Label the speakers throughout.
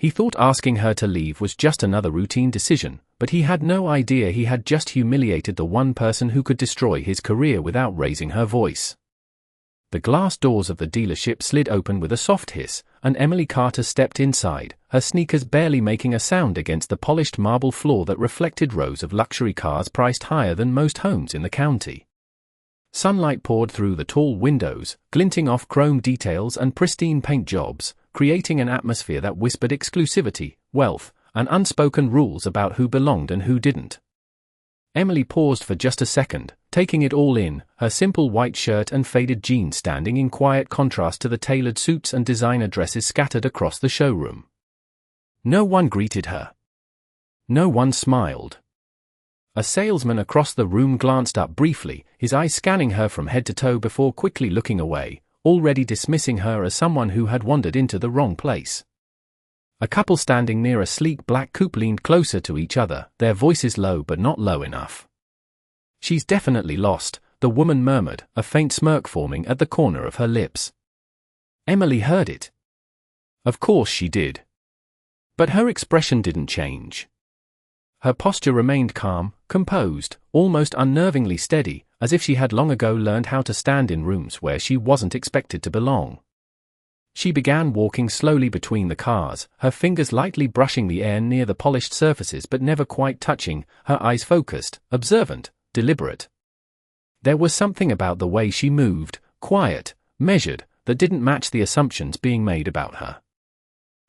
Speaker 1: He thought asking her to leave was just another routine decision, but he had no idea he had just humiliated the one person who could destroy his career without raising her voice. The glass doors of the dealership slid open with a soft hiss, and Emily Carter stepped inside, her sneakers barely making a sound against the polished marble floor that reflected rows of luxury cars priced higher than most homes in the county. Sunlight poured through the tall windows, glinting off chrome details and pristine paint jobs, creating an atmosphere that whispered exclusivity, wealth, and unspoken rules about who belonged and who didn't. Emily paused for just a second, taking it all in, her simple white shirt and faded jeans standing in quiet contrast to the tailored suits and designer dresses scattered across the showroom. No one greeted her. No one smiled. A salesman across the room glanced up briefly, his eyes scanning her from head to toe before quickly looking away, already dismissing her as someone who had wandered into the wrong place. A couple standing near a sleek black coupe leaned closer to each other, their voices low but not low enough. "She's definitely lost," the woman murmured, a faint smirk forming at the corner of her lips. Emily heard it. Of course she did. But her expression didn't change. Her posture remained calm, composed, almost unnervingly steady, as if she had long ago learned how to stand in rooms where she wasn't expected to belong. She began walking slowly between the cars, her fingers lightly brushing the air near the polished surfaces but never quite touching, her eyes focused, observant, deliberate. There was something about the way she moved, quiet, measured, that didn't match the assumptions being made about her.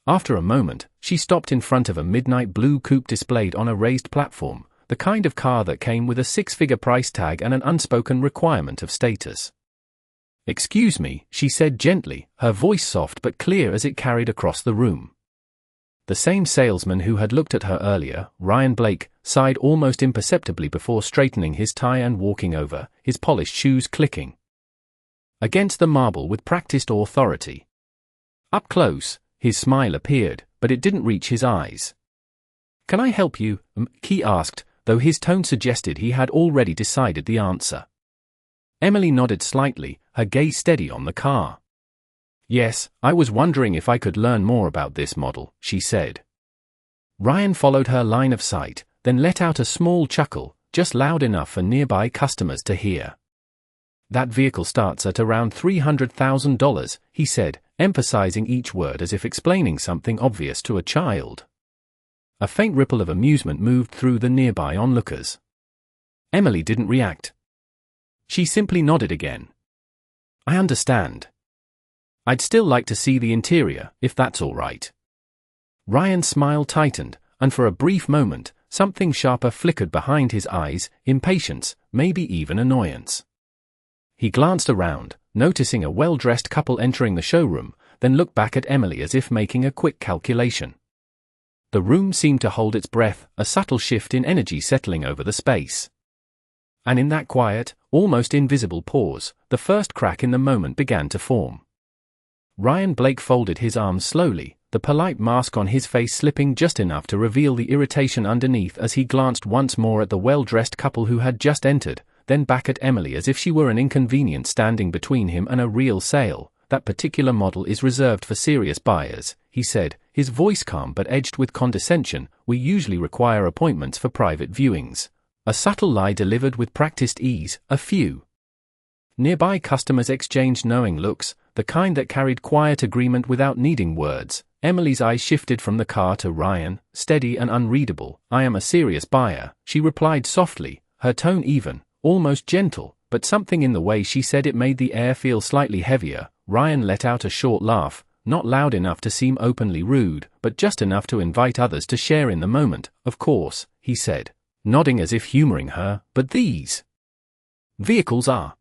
Speaker 1: After a moment, she stopped in front of a midnight blue coupe displayed on a raised platform, the kind of car that came with a six-figure price tag and an unspoken requirement of status. "Excuse me," she said gently, her voice soft but clear as it carried across the room. The same salesman who had looked at her earlier, Ryan Blake, sighed almost imperceptibly before straightening his tie and walking over, his polished shoes clicking against the marble with practiced authority. Up close, his smile appeared, but it didn't reach his eyes. "Can I help you?" he asked, though his tone suggested he had already decided the answer. Emily nodded slightly, her gaze steady on the car. "Yes, I was wondering if I could learn more about this model," she said. Ryan followed her line of sight, then let out a small chuckle, just loud enough for nearby customers to hear. "That vehicle starts at around $300,000, he said, emphasizing each word as if explaining something obvious to a child. A faint ripple of amusement moved through the nearby onlookers. Emily didn't react. She simply nodded again. "I understand. I'd still like to see the interior, if that's all right." Ryan's smile tightened, and for a brief moment, something sharper flickered behind his eyes, impatience, maybe even annoyance. He glanced around, noticing a well-dressed couple entering the showroom, then looked back at Emily as if making a quick calculation. The room seemed to hold its breath, a subtle shift in energy settling over the space. And in that quiet, almost invisible pause, the first crack in the moment began to form. Ryan Blake folded his arms slowly, the polite mask on his face slipping just enough to reveal the irritation underneath as he glanced once more at the well-dressed couple who had just entered, then back at Emily as if she were an inconvenience standing between him and a real sale. "That particular model is reserved for serious buyers," he said, his voice calm but edged with condescension. "We usually require appointments for private viewings." A subtle lie delivered with practiced ease, a few. Nearby customers exchanged knowing looks, the kind that carried quiet agreement without needing words. Emily's eyes shifted from the car to Ryan, steady and unreadable. "I am a serious buyer," she replied softly, her tone even, almost gentle, but something in the way she said it made the air feel slightly heavier. Ryan let out a short laugh, not loud enough to seem openly rude, but just enough to invite others to share in the moment. "Of course," he said, nodding as if humoring her, "but these vehicles are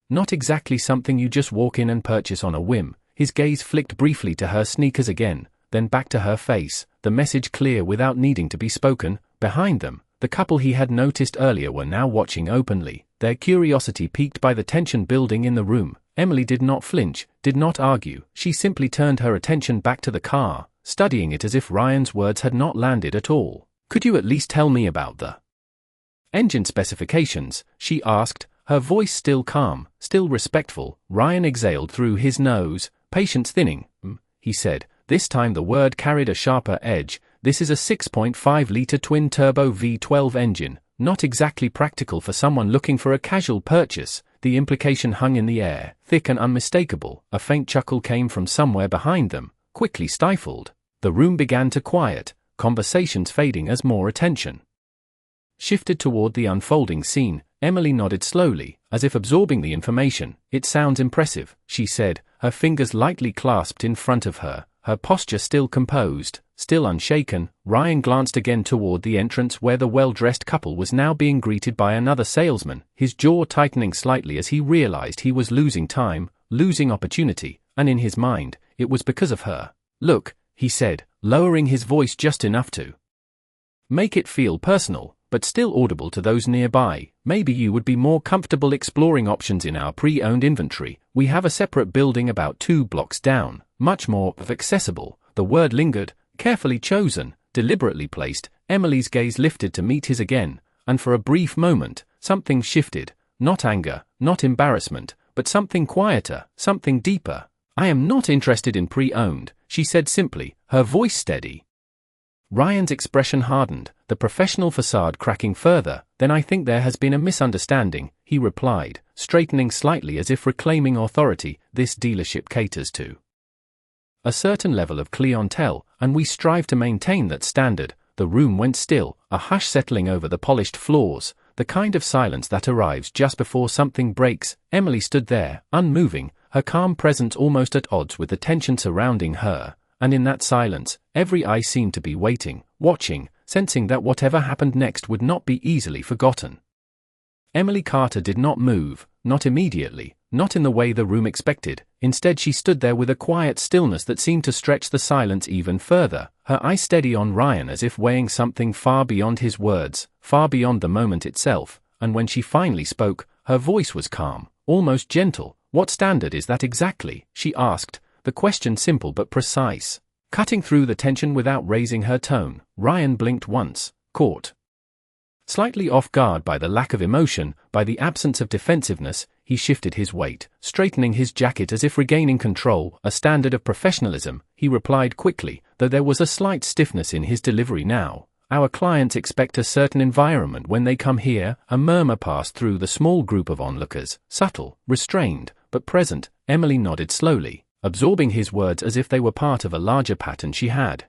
Speaker 1: not exactly something you just walk in and purchase on a whim." His gaze flicked briefly to her sneakers again, then back to her face, the message clear without needing to be spoken. Behind them, the couple he had noticed earlier were now watching openly, their curiosity piqued by the tension building in the room. Emily did not flinch, did not argue, she simply turned her attention back to the car, studying it as if Ryan's words had not landed at all. "Could you at least tell me about the engine specifications?" she asked, her voice still calm, still respectful. Ryan exhaled through his nose. "Patience thinning," he said, This time the word carried a sharper edge. This is a 6.5-liter twin-turbo V12 engine, not exactly practical for someone looking for a casual purchase. The implication hung in the air, thick and unmistakable. A faint chuckle came from somewhere behind them, quickly stifled. The room began to quiet, conversations fading as more attention shifted toward the unfolding scene. Emily nodded slowly, as if absorbing the information. "It sounds impressive," she said, her fingers lightly clasped in front of her, her posture still composed, still unshaken. Ryan glanced again toward the entrance where the well-dressed couple was now being greeted by another salesman, his jaw tightening slightly as he realized he was losing time, losing opportunity, and in his mind, it was because of her. "Look," he said, lowering his voice just enough to make it feel personal, but still audible to those nearby. "Maybe you would be more comfortable exploring options in our pre-owned inventory. We have a separate building about 2 blocks down, much more accessible." The word lingered, carefully chosen, deliberately placed. Emily's gaze lifted to meet his again, and for a brief moment, something shifted. Not anger, not embarrassment, but something quieter, something deeper. "I am not interested in pre-owned," she said simply, her voice steady. Ryan's expression hardened, the professional facade cracking further. "Then I think there has been a misunderstanding," he replied, straightening slightly as if reclaiming authority. "This dealership caters to a certain level of clientele, and we strive to maintain that standard." The room went still, a hush settling over the polished floors, the kind of silence that arrives just before something breaks. Emily stood there, unmoving, her calm presence almost at odds with the tension surrounding her. And in that silence, every eye seemed to be waiting, watching, sensing that whatever happened next would not be easily forgotten. Emily Carter did not move, not immediately, not in the way the room expected. Instead she stood there with a quiet stillness that seemed to stretch the silence even further, her eyes steady on Ryan as if weighing something far beyond his words, far beyond the moment itself. And when she finally spoke, her voice was calm, almost gentle. "What standard is that exactly?" she asked, the question simple but precise, cutting through the tension without raising her tone. Ryan blinked once, caught slightly off guard by the lack of emotion, by the absence of defensiveness. He shifted his weight, straightening his jacket as if regaining control. "A standard of professionalism," he replied quickly, though there was a slight stiffness in his delivery now. "Our clients expect a certain environment when they come here." A murmur passed through the small group of onlookers, subtle, restrained, but present. Emily nodded slowly, absorbing his words as if they were part of a larger pattern she had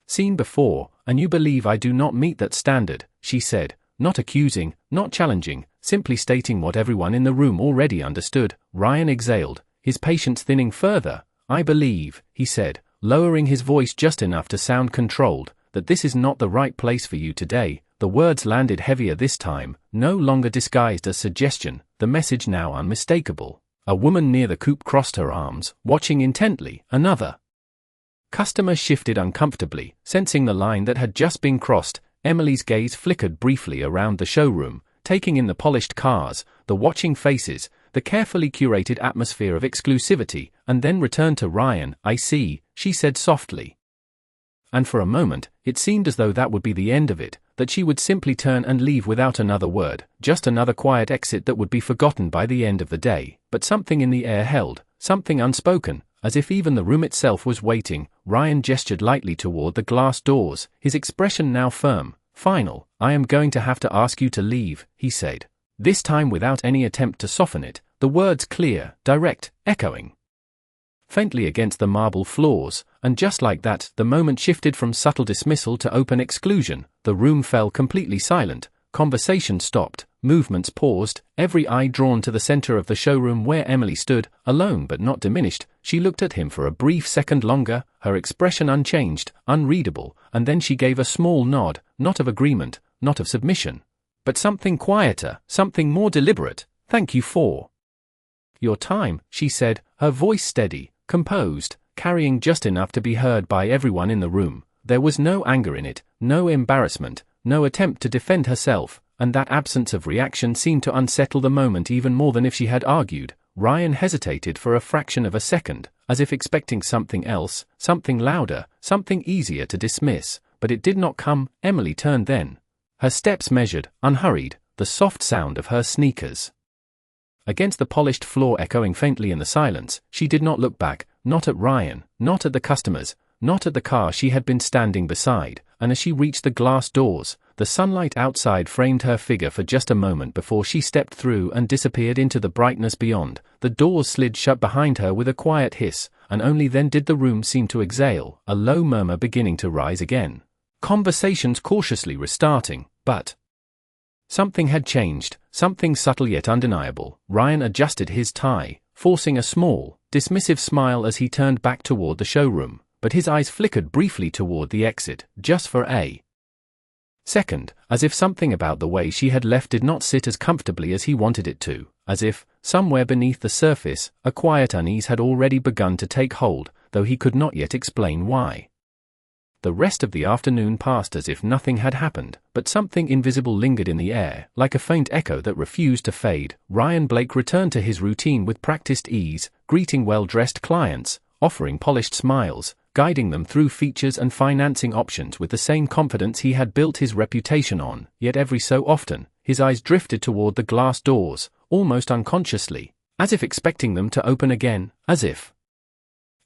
Speaker 1: seen before. "And you believe I do not meet that standard," she said, not accusing, not challenging, simply stating what everyone in the room already understood. Ryan exhaled, his patience thinning further. "I believe," he said, lowering his voice just enough to sound controlled, "that this is not the right place for you today." The words landed heavier this time, no longer disguised as suggestion, the message now unmistakable. A woman near the coupe crossed her arms, watching intently. Another customer shifted uncomfortably, sensing the line that had just been crossed. Emily's gaze flickered briefly around the showroom, taking in the polished cars, the watching faces, the carefully curated atmosphere of exclusivity, and then returned to Ryan. "I see," she said softly. And for a moment, it seemed as though that would be the end of it, that she would simply turn and leave without another word, just another quiet exit that would be forgotten by the end of the day. But something in the air held, something unspoken, as if even the room itself was waiting. Ryan gestured lightly toward the glass doors, his expression now firm, final. "I am going to have to ask you to leave," he said, this time without any attempt to soften it, the words clear, direct, echoing faintly against the marble floors. And just like that, the moment shifted from subtle dismissal to open exclusion. The room fell completely silent, conversation stopped, movements paused, every eye drawn to the center of the showroom where Emily stood, alone but not diminished. She looked at him for a brief second longer, her expression unchanged, unreadable, and then she gave a small nod, not of agreement, not of submission, but something quieter, something more deliberate. "Thank you for your time," she said, her voice steady, composed, carrying just enough to be heard by everyone in the room. There was no anger in it, no embarrassment, no attempt to defend herself, and that absence of reaction seemed to unsettle the moment even more than if she had argued. Ryan hesitated for a fraction of a second, as if expecting something else, something louder, something easier to dismiss, but it did not come. Emily turned then, her steps measured, unhurried, the soft sound of her sneakers against the polished floor echoing faintly in the silence. She did not look back, not at Ryan, not at the customers, not at the car she had been standing beside, and as she reached the glass doors, the sunlight outside framed her figure for just a moment before she stepped through and disappeared into the brightness beyond. The doors slid shut behind her with a quiet hiss, and only then did the room seem to exhale, a low murmur beginning to rise again. Conversations cautiously restarting, but something had changed, something subtle yet undeniable. Ryan adjusted his tie, forcing a small, dismissive smile as he turned back toward the showroom, but his eyes flickered briefly toward the exit, just for a second, as if something about the way she had left did not sit as comfortably as he wanted it to, as if, somewhere beneath the surface, a quiet unease had already begun to take hold, though he could not yet explain why. The rest of the afternoon passed as if nothing had happened, but something invisible lingered in the air, like a faint echo that refused to fade. Ryan Blake returned to his routine with practiced ease, greeting well-dressed clients, offering polished smiles, guiding them through features and financing options with the same confidence he had built his reputation on. Yet every so often, his eyes drifted toward the glass doors, almost unconsciously, as if expecting them to open again, as if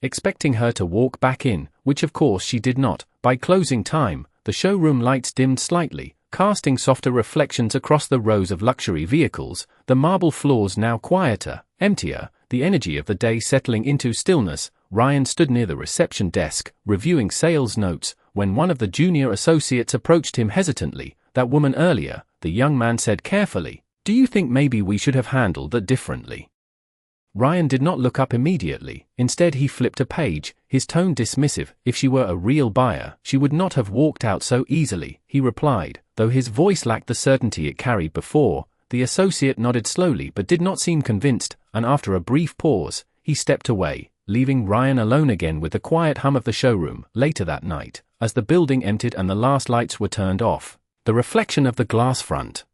Speaker 1: expecting her to walk back in, which of course she did not. By closing time, the showroom lights dimmed slightly, casting softer reflections across the rows of luxury vehicles, the marble floors now quieter, emptier, the energy of the day settling into stillness. Ryan stood near the reception desk, reviewing sales notes, when one of the junior associates approached him hesitantly. "That woman earlier," the young man said carefully. "Do you think maybe we should have handled that differently?" Ryan did not look up immediately. Instead he flipped a page, his tone dismissive. "If she were a real buyer, she would not have walked out so easily," he replied, though his voice lacked the certainty it carried before. The associate nodded slowly but did not seem convinced, and after a brief pause, he stepped away, leaving Ryan alone again with the quiet hum of the showroom. Later that night, as the building emptied and the last lights were turned off, the reflection of the glass front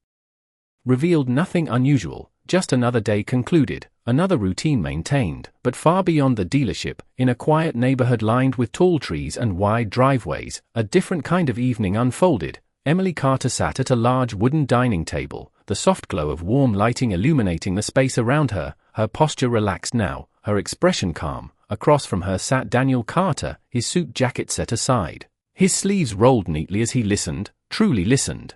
Speaker 1: revealed nothing unusual. Just another day concluded, another routine maintained, but far beyond the dealership, in a quiet neighborhood lined with tall trees and wide driveways, a different kind of evening unfolded. Emily Carter sat at a large wooden dining table, the soft glow of warm lighting illuminating the space around her, her posture relaxed now, her expression calm. Across from her sat Daniel Carter, his suit jacket set aside, his sleeves rolled neatly as he listened, truly listened.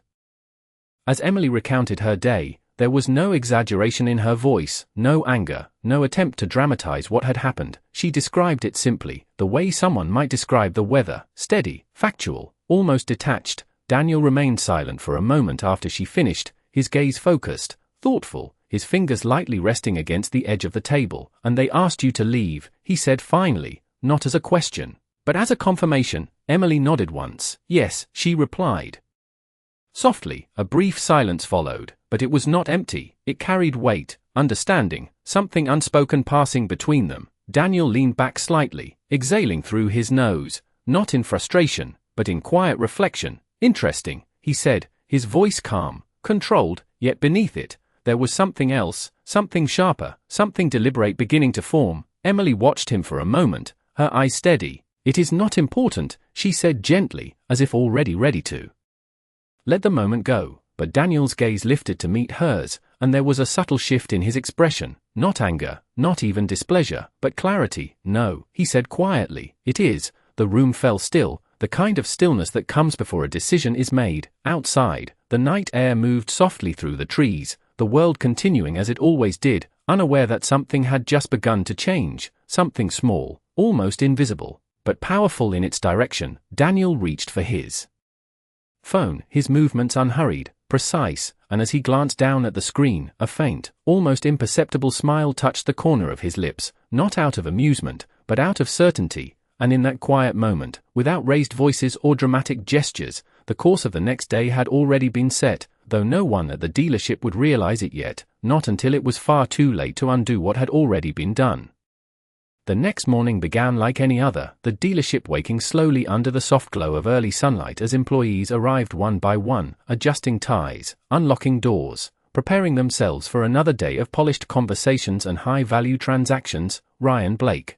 Speaker 1: As Emily recounted her day, there was no exaggeration in her voice, no anger, no attempt to dramatize what had happened. She described it simply, the way someone might describe the weather, steady, factual, almost detached. Daniel remained silent for a moment after she finished, his gaze focused, thoughtful, his fingers lightly resting against the edge of the table. "And they asked you to leave," he said finally, not as a question, but as a confirmation. Emily nodded once. "Yes," she replied. Softly, a brief silence followed, but it was not empty. It carried weight, understanding, something unspoken passing between them. Daniel leaned back slightly, exhaling through his nose, not in frustration, but in quiet reflection. "Interesting," he said, his voice calm, controlled, yet beneath it, there was something else, something sharper, something deliberate beginning to form. Emily watched him for a moment, her eyes steady. "It is not important," she said gently, as if already ready to let the moment go, but Daniel's gaze lifted to meet hers, and there was a subtle shift in his expression, not anger, not even displeasure, but clarity. "No," he said quietly, "it is." The room fell still, the kind of stillness that comes before a decision is made. Outside, the night air moved softly through the trees, the world continuing as it always did, unaware that something had just begun to change, something small, almost invisible, but powerful in its direction. Daniel reached for his phone, his movements unhurried, precise, and as he glanced down at the screen, a faint, almost imperceptible smile touched the corner of his lips, not out of amusement, but out of certainty. And in that quiet moment, without raised voices or dramatic gestures, the course of the next day had already been set, though no one at the dealership would realize it yet, not until it was far too late to undo what had already been done. The next morning began like any other, the dealership waking slowly under the soft glow of early sunlight as employees arrived one by one, adjusting ties, unlocking doors, preparing themselves for another day of polished conversations and high-value transactions. Ryan Blake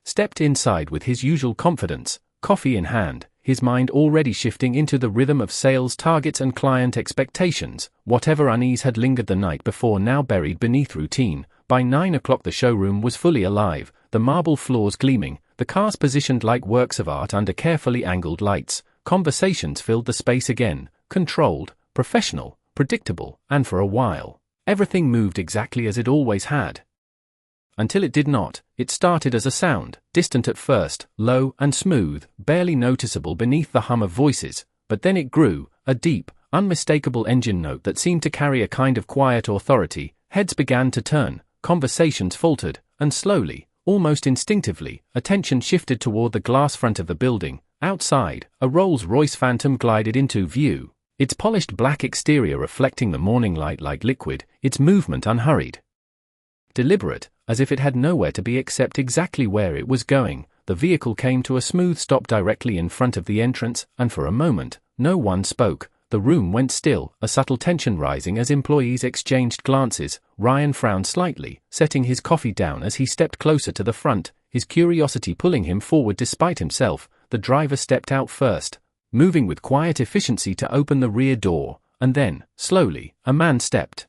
Speaker 1: stepped inside with his usual confidence, coffee in hand, his mind already shifting into the rhythm of sales targets and client expectations. Whatever unease had lingered the night before now buried beneath routine, By 9 o'clock the showroom was fully alive, the marble floors gleaming, the cars positioned like works of art under carefully angled lights. Conversations filled the space again, controlled, professional, predictable, and for a while, everything moved exactly as it always had. Until it did not. It started as a sound, distant at first, low and smooth, barely noticeable beneath the hum of voices, but then it grew, a deep, unmistakable engine note that seemed to carry a kind of quiet authority. Heads began to turn, conversations faltered, and slowly, almost instinctively, attention shifted toward the glass front of the building. Outside, a Rolls-Royce Phantom glided into view, its polished black exterior reflecting the morning light like liquid, its movement unhurried, deliberate, as if it had nowhere to be except exactly where it was going. The vehicle came to a smooth stop directly in front of the entrance, and for a moment, no one spoke. The room went still, a subtle tension rising as employees exchanged glances. Ryan frowned slightly, setting his coffee down as he stepped closer to the front, his curiosity pulling him forward despite himself. The driver stepped out first, moving with quiet efficiency to open the rear door, and then, slowly, a man stepped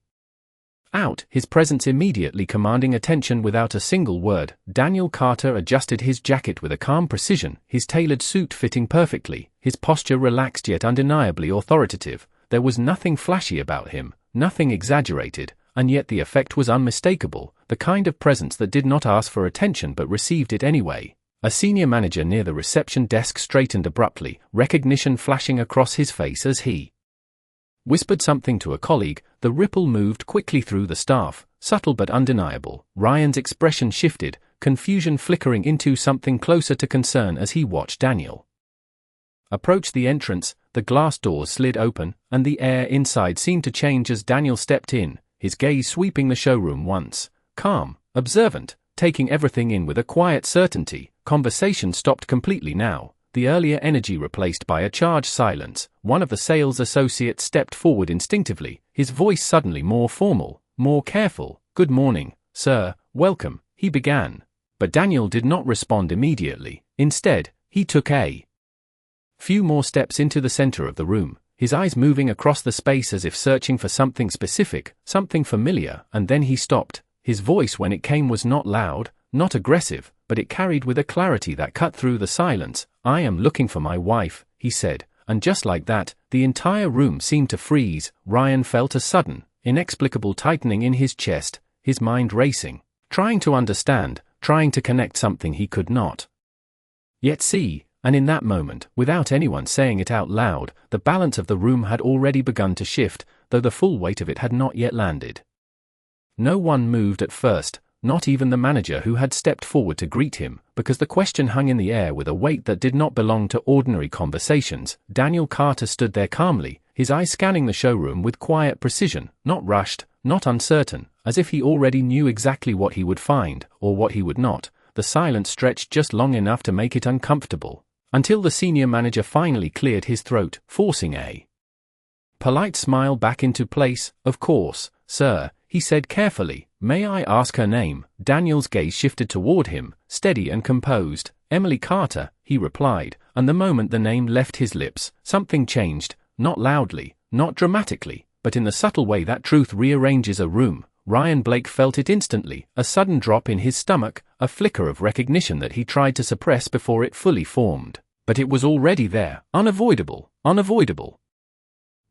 Speaker 1: out, his presence immediately commanding attention without a single word. Daniel Carter adjusted his jacket with a calm precision, his tailored suit fitting perfectly, his posture relaxed yet undeniably authoritative. There was nothing flashy about him, nothing exaggerated, and yet the effect was unmistakable, the kind of presence that did not ask for attention but received it anyway. A senior manager near the reception desk straightened abruptly, recognition flashing across his face as he whispered something to a colleague. The ripple moved quickly through the staff, subtle but undeniable. Ryan's expression shifted, confusion flickering into something closer to concern as he watched Daniel approach the entrance. The glass doors slid open, and the air inside seemed to change as Daniel stepped in, his gaze sweeping the showroom once, calm, observant, taking everything in with a quiet certainty. Conversation stopped completely now, the earlier energy replaced by a charged silence. One of the sales associates stepped forward instinctively, his voice suddenly more formal, more careful. "Good morning, sir, welcome," he began. But Daniel did not respond immediately. Instead, he took a few more steps into the center of the room, his eyes moving across the space as if searching for something specific, something familiar, and then he stopped. His voice when it came was not loud, not aggressive, but it carried with a clarity that cut through the silence. "I am looking for my wife," he said, and just like that, the entire room seemed to freeze. Ryan felt a sudden, inexplicable tightening in his chest, his mind racing, trying to understand, trying to connect something he could not yet see. And in that moment, without anyone saying it out loud, the balance of the room had already begun to shift, though the full weight of it had not yet landed. No one moved at first, not even the manager who had stepped forward to greet him, because the question hung in the air with a weight that did not belong to ordinary conversations. Daniel Carter stood there calmly, his eyes scanning the showroom with quiet precision, not rushed, not uncertain, as if he already knew exactly what he would find, or what he would not. The silence stretched just long enough to make it uncomfortable, until the senior manager finally cleared his throat, forcing a polite smile back into place. "Of course, sir," he said carefully. "May I ask her name?" Daniel's gaze shifted toward him, steady and composed. "Emily Carter," he replied, and the moment the name left his lips, something changed, not loudly, not dramatically, but in the subtle way that truth rearranges a room. Ryan Blake felt it instantly, a sudden drop in his stomach, a flicker of recognition that he tried to suppress before it fully formed. But it was already there, unavoidable, unavoidable.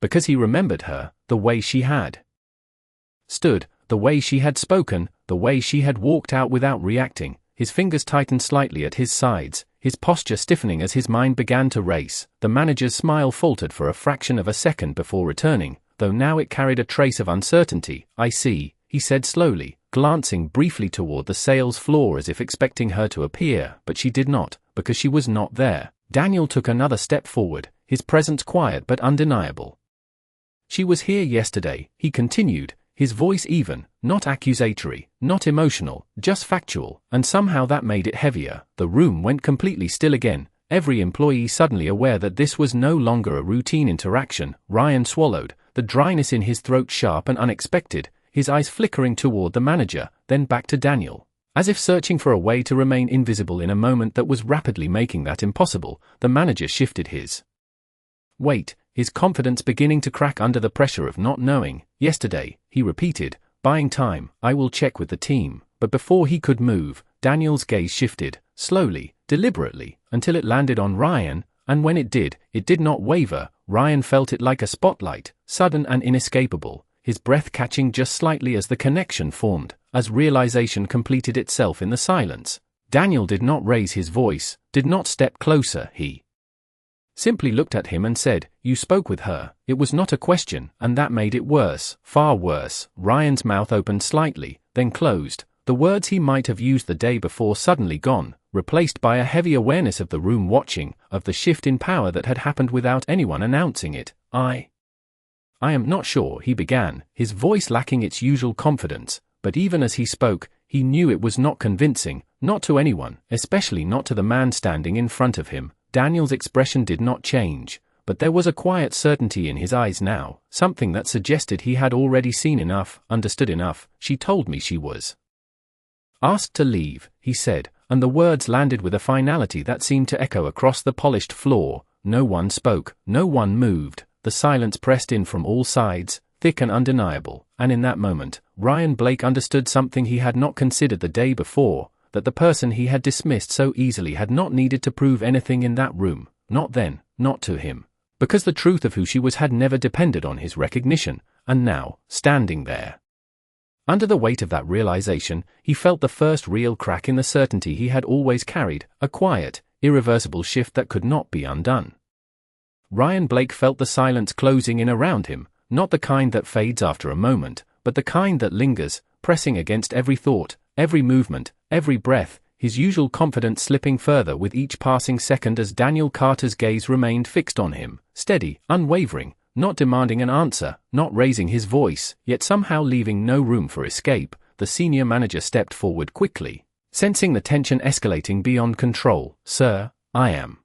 Speaker 1: Because he remembered her, the way she had stood, the way she had spoken, the way she had walked out without reacting. His fingers tightened slightly at his sides, his posture stiffening as his mind began to race. The manager's smile faltered for a fraction of a second before returning, though now it carried a trace of uncertainty. "I see," he said slowly, glancing briefly toward the sales floor as if expecting her to appear, but she did not, because she was not there. Daniel took another step forward, his presence quiet but undeniable. "She was here yesterday," he continued, his voice even, not accusatory, not emotional, just factual, and somehow that made it heavier. The room went completely still again, every employee suddenly aware that this was no longer a routine interaction. Ryan swallowed, the dryness in his throat sharp and unexpected, his eyes flickering toward the manager, then back to Daniel, as if searching for a way to remain invisible in a moment that was rapidly making that impossible. The manager shifted his weight, his confidence beginning to crack under the pressure of not knowing. "Yesterday," he repeated, buying time, I will check with the team. But before he could move, Daniel's gaze shifted, slowly, deliberately, until it landed on Ryan, and when it did not waver. Ryan felt it like a spotlight, sudden and inescapable, his breath catching just slightly as the connection formed, as realization completed itself in the silence. Daniel did not raise his voice, did not step closer, he simply looked at him and said, "You spoke with her." It was not a question, and that made it worse, far worse. Ryan's mouth opened slightly, then closed, the words he might have used the day before suddenly gone, replaced by a heavy awareness of the room watching, of the shift in power that had happened without anyone announcing it. I am not sure, he began, his voice lacking its usual confidence, but even as he spoke, he knew it was not convincing, not to anyone, especially not to the man standing in front of him. Daniel's expression did not change, but there was a quiet certainty in his eyes now, something that suggested he had already seen enough, understood enough. "She told me she was asked to leave," he said, and the words landed with a finality that seemed to echo across the polished floor. No one spoke, no one moved, the silence pressed in from all sides, thick and undeniable, and in that moment, Ryan Blake understood something he had not considered the day before, that the person he had dismissed so easily had not needed to prove anything in that room, not then, not to him, because the truth of who she was had never depended on his recognition, and now, standing there, under the weight of that realization, he felt the first real crack in the certainty he had always carried, a quiet, irreversible shift that could not be undone. Ryan Blake felt the silence closing in around him, not the kind that fades after a moment, but the kind that lingers, pressing against every thought, every movement, every breath, his usual confidence slipping further with each passing second as Daniel Carter's gaze remained fixed on him, steady, unwavering, not demanding an answer, not raising his voice, yet somehow leaving no room for escape. The senior manager stepped forward quickly, sensing the tension escalating beyond control. "Sir, I am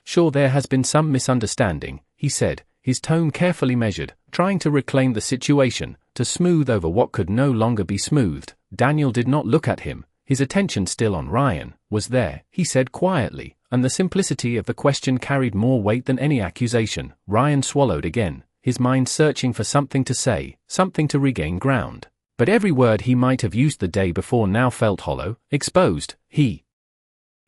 Speaker 1: sure there has been some misunderstanding," he said, his tone carefully measured, trying to reclaim the situation, to smooth over what could no longer be smoothed. Daniel did not look at him, his attention still on Ryan. "Was there," he said quietly, and the simplicity of the question carried more weight than any accusation. Ryan swallowed again, his mind searching for something to say, something to regain ground. But every word he might have used the day before now felt hollow, exposed. He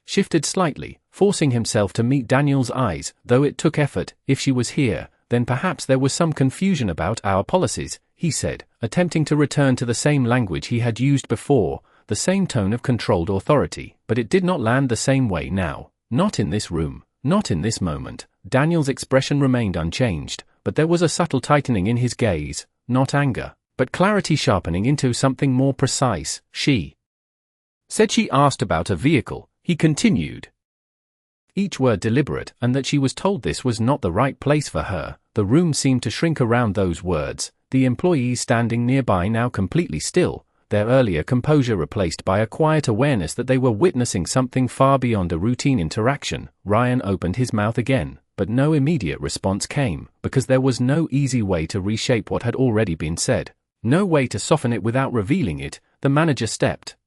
Speaker 1: shifted slightly, forcing himself to meet Daniel's eyes, though it took effort. "If she was here, then perhaps there was some confusion about our policies," he said, attempting to return to the same language he had used before, the same tone of controlled authority, but it did not land the same way now. "Not in this room, not in this moment." Daniel's expression remained unchanged, but there was a subtle tightening in his gaze, not anger, but clarity sharpening into something more precise. "She said she asked about a vehicle," he continued, each word deliberate, and that she was told this was not the right place for her. The room seemed to shrink around those words, the employees standing nearby now completely still, their earlier composure replaced by a quiet awareness that they were witnessing something far beyond a routine interaction. Ryan opened his mouth again, but no immediate response came, because there was no easy way to reshape what had already been said, no way to soften it without revealing it. The manager stepped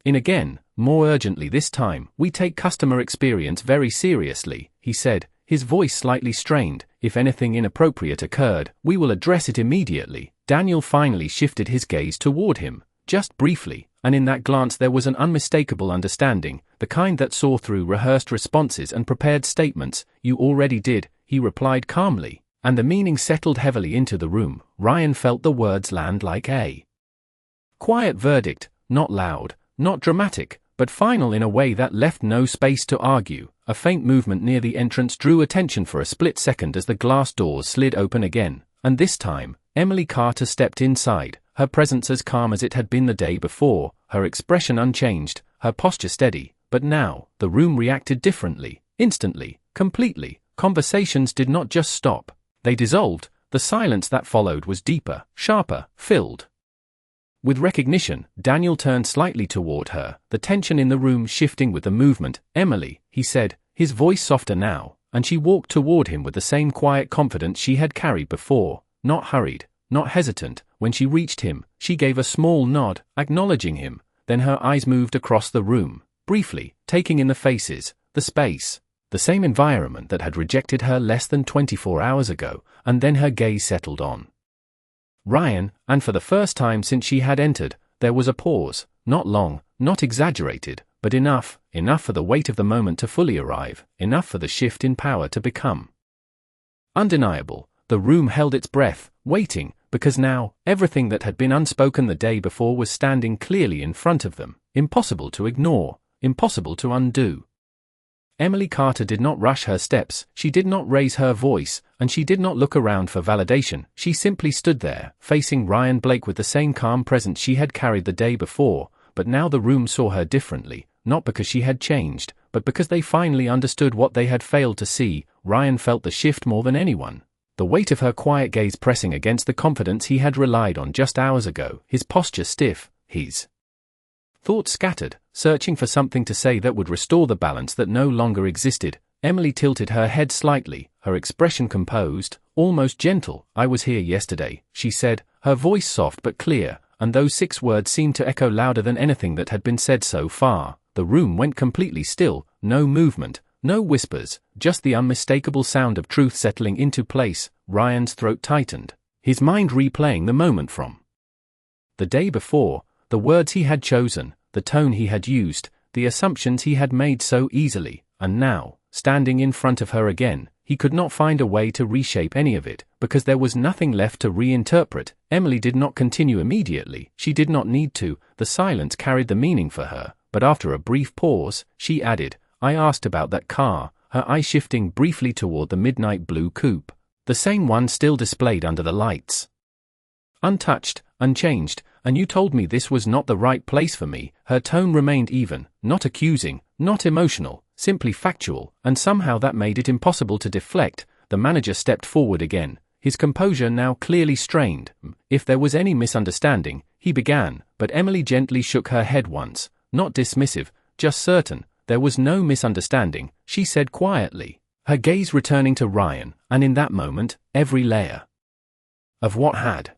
Speaker 1: in again, more urgently this time. "We take customer experience very seriously," he said, his voice slightly strained. "If anything inappropriate occurred, we will address it immediately." Daniel finally shifted his gaze toward him, just briefly, and in that glance there was an unmistakable understanding, the kind that saw through rehearsed responses and prepared statements. "You already did," he replied calmly, and the meaning settled heavily into the room. Ryan felt the words land like a quiet verdict, not loud, not dramatic, but final in a way that left no space to argue. A faint movement near the entrance drew attention for a split second as the glass doors slid open again, and this time, Emily Carter stepped inside, her presence as calm as it had been the day before, her expression unchanged, her posture steady. But now, the room reacted differently, instantly, completely. Conversations did not just stop, they dissolved. The silence that followed was deeper, sharper, filled with recognition. Daniel turned slightly toward her, the tension in the room shifting with the movement. "Emily," he said, his voice softer now, and she walked toward him with the same quiet confidence she had carried before, not hurried, not hesitant. When she reached him, she gave a small nod, acknowledging him, then her eyes moved across the room, briefly, taking in the faces, the space, the same environment that had rejected her less than 24 hours ago, and then her gaze settled on Ryan, and for the first time since she had entered, there was a pause, not long, not exaggerated, but enough for the weight of the moment to fully arrive, enough for the shift in power to become undeniable. The room held its breath, waiting, because now, everything that had been unspoken the day before was standing clearly in front of them, impossible to ignore, impossible to undo. Emily Carter did not rush her steps, she did not raise her voice, and she did not look around for validation. She simply stood there, facing Ryan Blake with the same calm presence she had carried the day before, but now the room saw her differently, not because she had changed, but because they finally understood what they had failed to see. Ryan felt the shift more than anyone. The weight of her quiet gaze pressing against the confidence he had relied on just hours ago, his posture stiff, his thoughts scattered, searching for something to say that would restore the balance that no longer existed. Emily tilted her head slightly, her expression composed, almost gentle. "I was here yesterday," she said, her voice soft but clear, and those 6 words seemed to echo louder than anything that had been said so far. The room went completely still, no movement, no whispers, just the unmistakable sound of truth settling into place. Ryan's throat tightened, his mind replaying the moment from the day before, the words he had chosen, the tone he had used, the assumptions he had made so easily, and now, standing in front of her again, he could not find a way to reshape any of it, because there was nothing left to reinterpret. Emily did not continue immediately, she did not need to, the silence carried the meaning for her, but after a brief pause, she added, "I asked about that car," her eye shifting briefly toward the midnight blue coupe, the same one still displayed under the lights. "Untouched, unchanged, and you told me this was not the right place for me." Her tone remained even, not accusing, not emotional, simply factual, and somehow that made it impossible to deflect. The manager stepped forward again, his composure now clearly strained. "If there was any misunderstanding," he began, but Emily gently shook her head once, not dismissive, just certain. "There was no misunderstanding," she said quietly, her gaze returning to Ryan, and in that moment, every layer of what had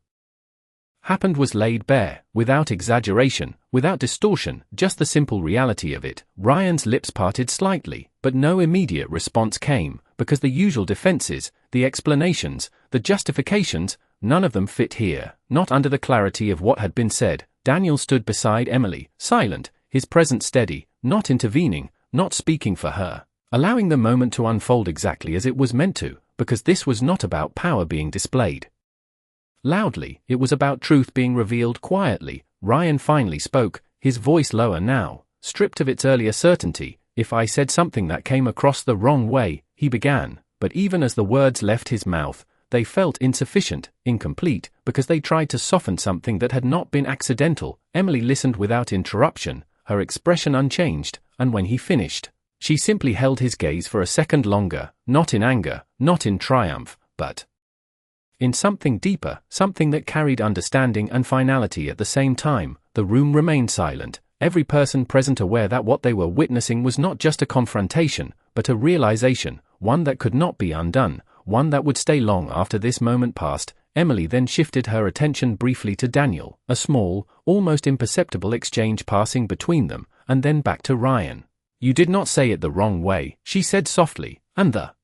Speaker 1: happened was laid bare, without exaggeration, without distortion, just the simple reality of it. Ryan's lips parted slightly, but no immediate response came, because the usual defenses, the explanations, the justifications, none of them fit here, not under the clarity of what had been said. Daniel stood beside Emily, silent, his presence steady, not intervening, not speaking for her, allowing the moment to unfold exactly as it was meant to, because this was not about power being displayed loudly, it was about truth being revealed quietly. Ryan finally spoke, his voice lower now, stripped of its earlier certainty. "If I said something that came across the wrong way," he began, but even as the words left his mouth, they felt insufficient, incomplete, because they tried to soften something that had not been accidental. Emily listened without interruption, her expression unchanged, and when he finished, she simply held his gaze for a second longer, not in anger, not in triumph, but in something deeper, something that carried understanding and finality at the same time. The room remained silent, every person present aware that what they were witnessing was not just a confrontation, but a realization, one that could not be undone, one that would stay long after this moment passed. Emily then shifted her attention briefly to Daniel, a small, almost imperceptible exchange passing between them, and then back to Ryan. "You did not say it the wrong way," she said softly, and the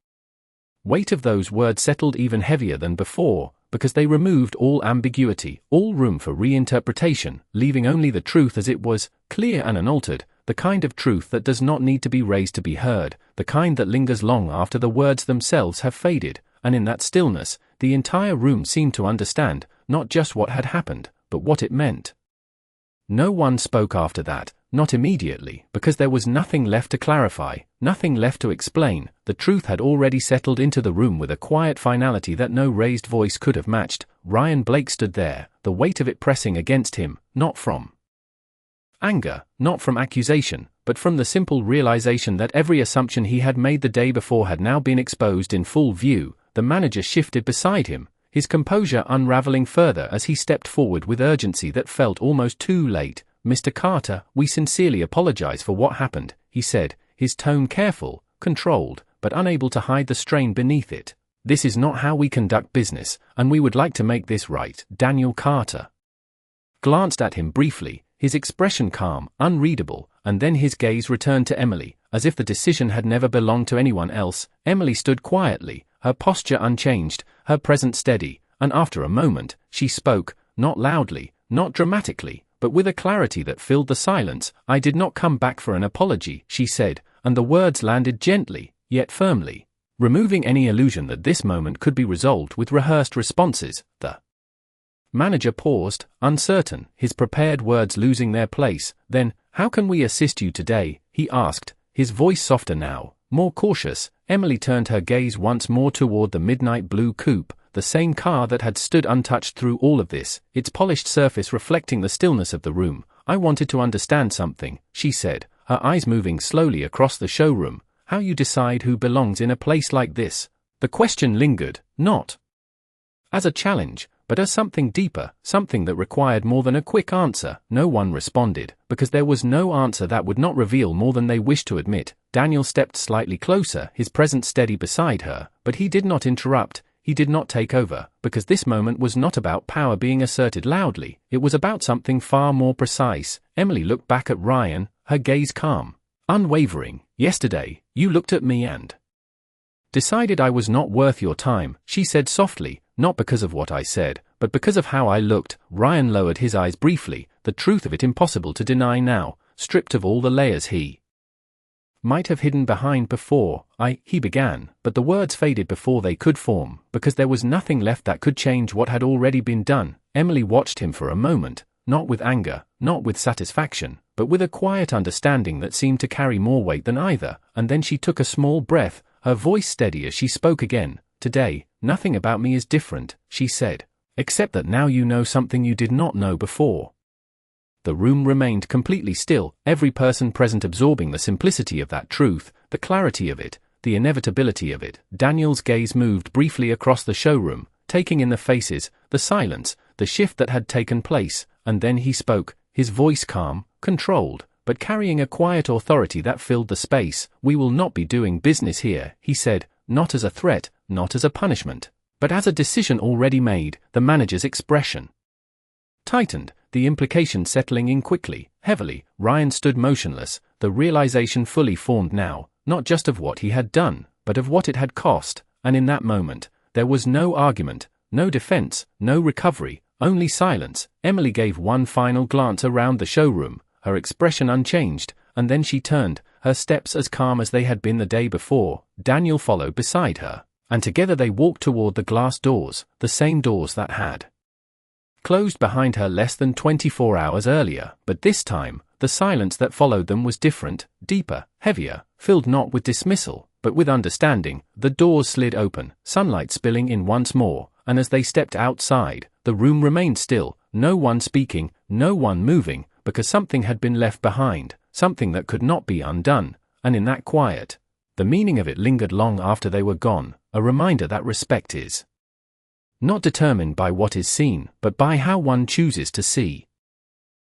Speaker 1: weight of those words settled even heavier than before, because they removed all ambiguity, all room for reinterpretation, leaving only the truth as it was, clear and unaltered, the kind of truth that does not need to be raised to be heard, the kind that lingers long after the words themselves have faded. And in that stillness, the entire room seemed to understand, not just what had happened, but what it meant. No one spoke after that, not immediately, because there was nothing left to clarify, nothing left to explain. The truth had already settled into the room with a quiet finality that no raised voice could have matched. Ryan Blake stood there, the weight of it pressing against him, not from anger, not from accusation, but from the simple realization that every assumption he had made the day before had now been exposed in full view. The manager shifted beside him, his composure unraveling further as he stepped forward with urgency that felt almost too late. "Mr. Carter, we sincerely apologize for what happened," he said, his tone careful, controlled, but unable to hide the strain beneath it. "This is not how we conduct business, and we would like to make this right." Daniel Carter glanced at him briefly, his expression calm, unreadable, and then his gaze returned to Emily, as if the decision had never belonged to anyone else. Emily stood quietly, her posture unchanged, her presence steady, and after a moment, she spoke, not loudly, not dramatically, but with a clarity that filled the silence. "I did not come back for an apology," she said, and the words landed gently, yet firmly, removing any illusion that this moment could be resolved with rehearsed responses. The manager paused, uncertain, his prepared words losing their place. Then, "How can we assist you today?" he asked, his voice softer now, more cautious. Emily turned her gaze once more toward the midnight blue coupe, the same car that had stood untouched through all of this, its polished surface reflecting the stillness of the room. "I wanted to understand something," she said, her eyes moving slowly across the showroom. "How you decide who belongs in a place like this?" The question lingered, not as a challenge, but as something deeper, something that required more than a quick answer. No one responded, because there was no answer that would not reveal more than they wished to admit. Daniel stepped slightly closer, his presence steady beside her, but he did not interrupt, he did not take over, because this moment was not about power being asserted loudly, it was about something far more precise. Emily looked back at Ryan, her gaze calm, unwavering. "Yesterday, you looked at me and decided I was not worth your time," she said softly, "not because of what I said, but because of how I looked." Ryan lowered his eyes briefly, the truth of it impossible to deny now, stripped of all the layers he might have hidden behind before. He began, but the words faded before they could form, because there was nothing left that could change what had already been done. Emily watched him for a moment, not with anger, not with satisfaction, but with a quiet understanding that seemed to carry more weight than either, and then she took a small breath, her voice steady as she spoke again. "Today, nothing about me is different," she said, "except that now you know something you did not know before." The room remained completely still, every person present absorbing the simplicity of that truth, the clarity of it, the inevitability of it. Daniel's gaze moved briefly across the showroom, taking in the faces, the silence, the shift that had taken place, and then he spoke, his voice calm, controlled, but carrying a quiet authority that filled the space. "We will not be doing business here," he said, not as a threat, not as a punishment, but as a decision already made. The manager's expression tightened, the implication settling in quickly, heavily. Ryan stood motionless, the realization fully formed now, not just of what he had done, but of what it had cost, and in that moment, there was no argument, no defense, no recovery, only silence. Emily gave one final glance around the showroom, her expression unchanged, and then she turned, her steps as calm as they had been the day before. Daniel followed beside her, and together they walked toward the glass doors, the same doors that had closed behind her less than 24 hours earlier. But this time, the silence that followed them was different, deeper, heavier, filled not with dismissal, but with understanding. The doors slid open, sunlight spilling in once more, and as they stepped outside, the room remained still, no one speaking, no one moving, because something had been left behind, something that could not be undone, and in that quiet, the meaning of it lingered long after they were gone, a reminder that respect is not determined by what is seen, but by how one chooses to see.